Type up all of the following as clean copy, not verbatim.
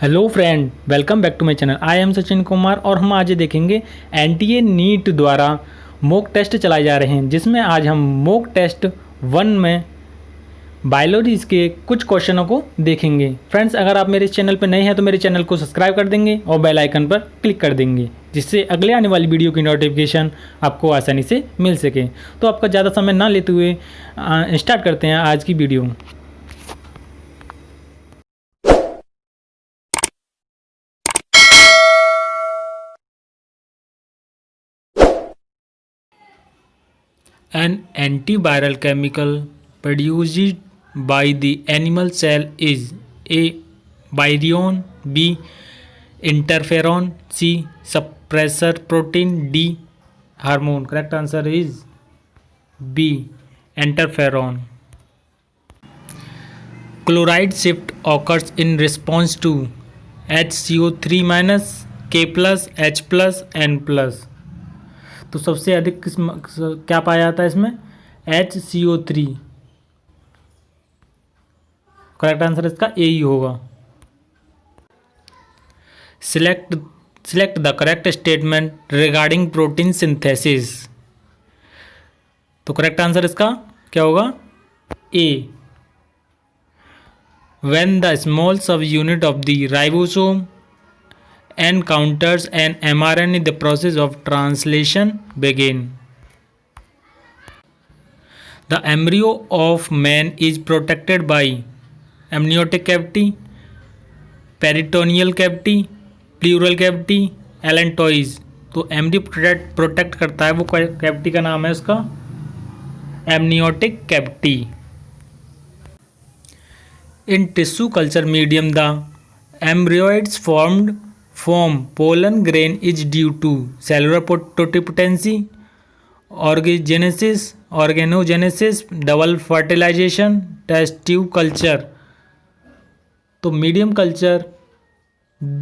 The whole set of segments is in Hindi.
Hello friend, welcome back to my channel. I am Sachin Kumar और हम आज देखेंगे एनटीए नीट द्वारा मॉक टेस्ट चलाए जा रहे हैं, जिसमें आज हम मॉक टेस्ट 1 में बायोलॉजी के कुछ क्वेश्चनों को देखेंगे। फ्रेंड्स, अगर आप मेरे चैनल पर नए हैं तो मेरे चैनल को सब्सक्राइब कर देंगे और बेल आइकन पर क्लिक कर देंगे, जिससे अगले आने वाली वीडियो की नोटिफिकेशन आपको आसानी से मिल सके। तो आपका ज़्यादा समय ना लेते हुए स्टार्ट करते हैं आज की video. An antiviral chemical produced by the animal cell is A. Virion, B. Interferon, C. Suppressor protein, D. Hormone. Correct answer is B. Interferon. Chloride shift occurs in response to HCO3 minus, K plus, H plus, N plus. तो सबसे अधिक किस क्या पाया जाता है इसमें? HCO3। करेक्ट आंसर इसका ए ही होगा। Select the correct statement regarding protein synthesis. तो करेक्ट आंसर इसका क्या होगा? A. When the small subunit of the ribosome encounters an mRNA, the process of translation begin. The embryo of man is protected by amniotic cavity, peritoneal cavity, pleural cavity, allantois. तो एम्ब्रियो प्रोटेक्ट करता है, वो कैविटी का नाम है उसका amniotic cavity. In tissue culture medium the embryoids form pollen grain is due to cellular totipotency, organogenesis, double fertilization, test tube culture. तो medium culture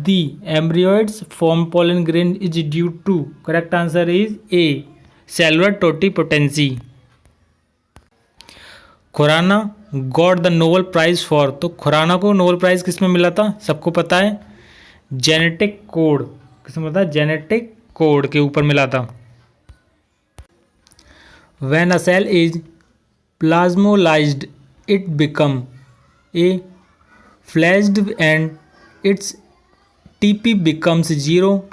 the embryoids form pollen grain is due to, correct answer is A, cellular totipotency. Khorana got the Nobel Prize for, तो खुराना को नोबेल प्राइज किसमें मिला था? सबको पता है, जेनेटिक कोड। किसमें पता है? जेनेटिक कोड के ऊपर मिला था। When a cell is plasmolysed it become a flaccid and its TP becomes zero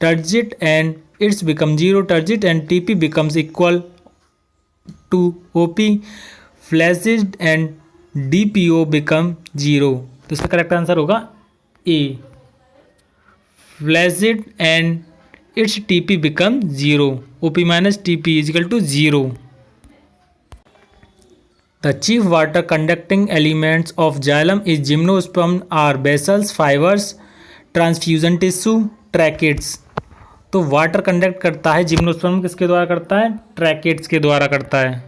turgid and its become zero turgid and TP becomes equal to OP flaccid and DPO become zero. तो इसका करेक्ट आंसर होगा A, flaccid and its TP become zero, OP minus TP is equal to zero. The chief water conducting elements of xylem is gymnosperm are vessels, fibres, transfusion tissue, tracheids. तो वाटर कंडक्ट करता है जिम्नोस्पर्म, किसके द्वारा करता है? ट्रैकेट्स के द्वारा करता है।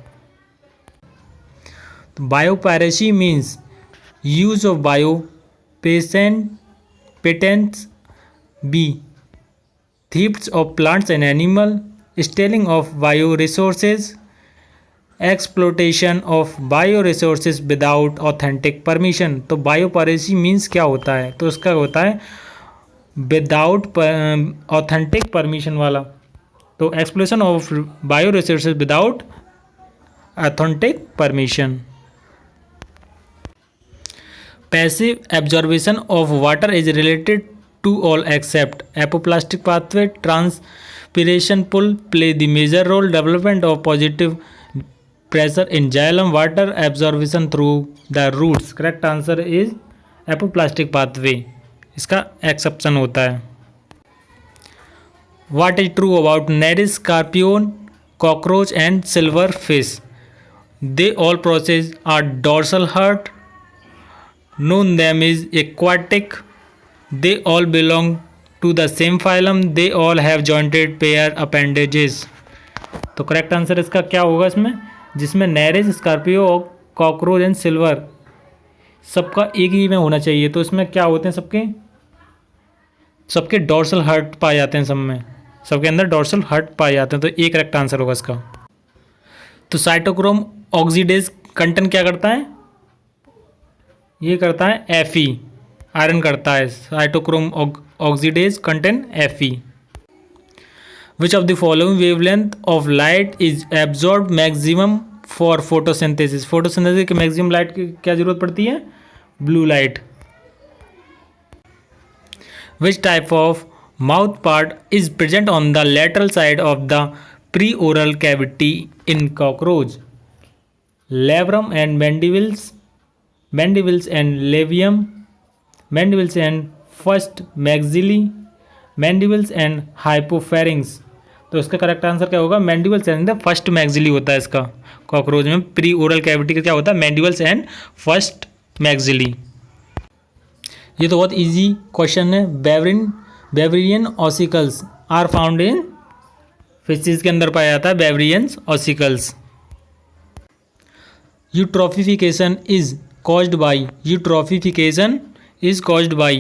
तो biopiracy means use of bio patents, B. thefts of plants and animal, stealing of bioresources, exploitation of bioresources without authentic permission। तो बायोपरेसी मीन्स क्या होता है? तो उसका होता है विदाउट ऑथेंटिक परमिशन वाला। तो exploration of bioresources without authentic permission. Passive absorption of water is related to all except apoplastic pathway, transpiration pull play the major role, development of positive pressure in xylem, water absorption through the roots। Correct answer is apoplastic pathway, इसका एक्सेप्शन होता है। What is true about Nereid scorpion, cockroach and silverfish? They all possess a dorsal heart. None them is aquatic. They all belong to the same phylum. They all have jointed pair appendages। तो करेक्ट आंसर इसका क्या होगा इसमें? जिसमें नेरेज, स्कॉर्पियो और कॉकरोच एंड सिल्वर सबका एक ही में होना चाहिए। तो इसमें क्या होते हैं? सबके डॉर्सल हर्ट पाए जाते हैं, सब में सबके अंदर डॉर्सल हर्ट पाए जाते हैं। तो एक करेक्ट आंसर होगा इसका। तो साइटोक्रोम ऑक्सीडेज कंटेंट क्या करता है? ये करता है Fe। आयरन करता है। Cytochrome oxidase contain Fe। Which of the following wavelength of light is absorb maximum for photosynthesis. Photosynthesis की मैक्सिमम लाइट की क्या जरूरत पड़ती है? Blue light. Which type of mouth part is present on the lateral side of the pre oral cavity in cockroach? Labrum and mandibles, mandibles and labium, mandibles and first maxillae, mandibles and hypopharynx. तो इसका करेक्ट आंसर क्या होगा? Mandibles and the first maxillary होता है इसका। कॉकरोच में प्री ओरल कैविटी का क्या होता है? Mandibles and first maxillae. ये तो बहुत इजी क्वेश्चन है। Weberian ossicles are found in fishes के अंदर पाया जाता है Weberian ossicles. Eutrophication is caused by, eutrophication is caused by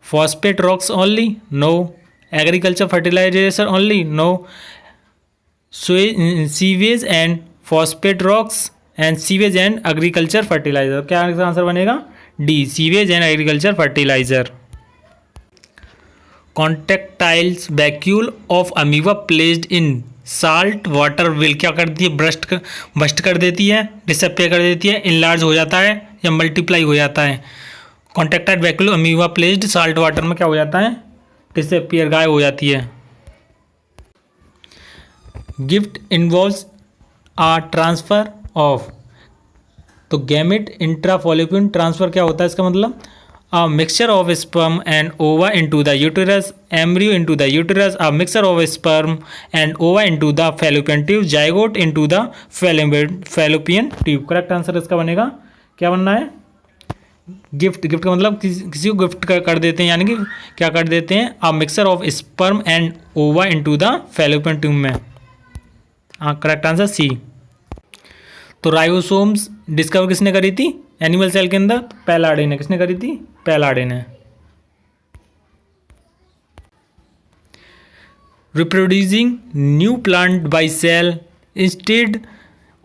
phosphate rocks only? No. Agriculture fertilization only? No. Sewage and phosphate rocks and sewage and agriculture fertilizer। क्या आंसर बनेगा? D, sewage and agriculture fertiliser. Contractile vacuole of amoeba placed in salt water will क्या करती है? बस्ट कर देती है, डिसअपियर कर देती है, इनलार्ज हो जाता है या मल्टीप्लाई हो जाता है। Contractile vacuole amoeba placed salt water में क्या हो जाता है? डिसअपियर, गायब हो जाती है। Gift involves a transfer of, तो गैमेट इंट्राफॉलिपिन ट्रांसफर क्या होता है इसका मतलब? A mixture of sperm and ova into the uterus, embryo into the uterus, a mixture of sperm and ova into the fallopian tube, zygote into the fallopian tube। Correct answer इसका बनेगा, क्या बनना है? गिफ्ट। गिफ्ट का मतलब किसी को गिफ्ट कर देते हैं, यानी कि क्या कर देते हैं? A mixture of sperm and ओवा इनटू द फैलोपियन ट्यूब में। हाँ, करेक्ट आंसर सी। तो राइबोसोम्स डिस्कवर किसने करी थी एनिमल सेल के अंदर? पैलाडे ने। किसने करी थी? पैलाडे ने। Reproducing new plant by cell instead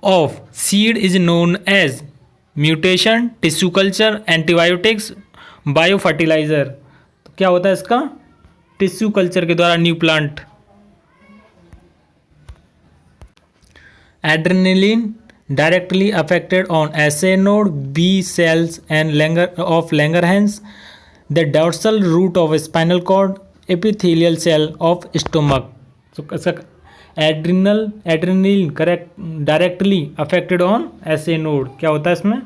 of seed is known as mutation, tissue culture, antibiotics, bio fertilizer. तो क्या होता है इसका? टिश्यू कल्चर के द्वारा new plant. Adrenaline directly affected on SA node, B cells and Langerhans, the dorsal root of spinal cord, epithelial cell of stomach। So adrenaline correct directly affected on SA node। क्या होता है इसमें?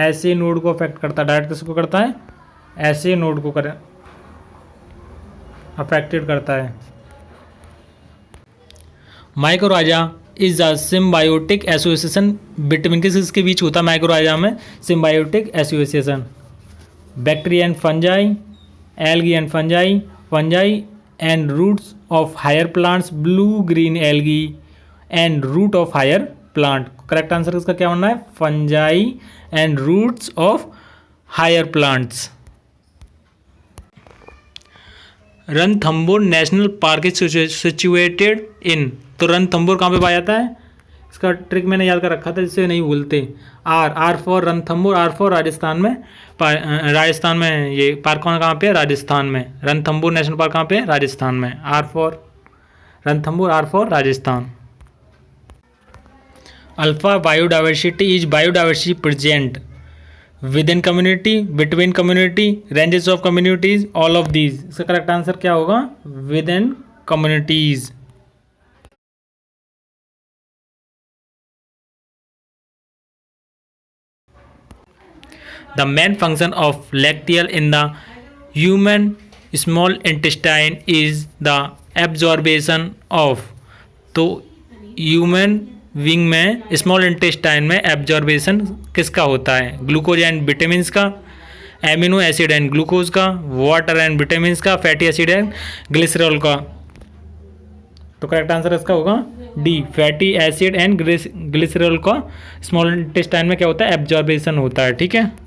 SA node को अफेक्ट करता है। डायरेक्ट किसको करता है? SA node को अफेक्टेड करता है। Mycorrhiza is a symbiotic association between, किसके बीच होता है माइक्रोराजा में? Symbiotic association. Bacteria and fungi, algae and fungi, fungi and roots of higher plants, blue green algae and root of higher plant. Correct answer इसका क्या होना है? Fungi and roots of higher plants. Ranthambore national park is situated in, तो रणथंबोर कहाँ पे पाया जाता है? इसका ट्रिक मैंने याद कर रखा था जिससे नहीं भूलते। R for Ranthambore, R for Rajasthan में, राजस्थान में ये पार्क कहाँ पे है? राजस्थान में। रणथंबोर नेशनल पार्क कहाँ पे है? राजस्थान में। R for Ranthambore, R for Rajasthan. Alpha biodiversity is biodiversity present within community, between community, ranges of communities, all of these. इसका करेक्ट आंसर क्या होगा? Within communities. The main function of lacteal in the human small intestine is the absorption of, तो ह्यूमन विंग में स्मॉल इंटेस्टाइन में एब्जॉर्बेशन किसका होता है? ग्लूकोज एंड विटामिन्स का, एमिनो एसिड एंड ग्लूकोज का, वाटर एंड विटामिन्स का, फैटी एसिड एंड ग्लिसरॉल का। तो करेक्ट आंसर इसका होगा D, fatty acid and glycerol का स्मॉल इंटेस्टाइन में क्या होता है? एब्जॉर्बेशन होता है। ठीक है।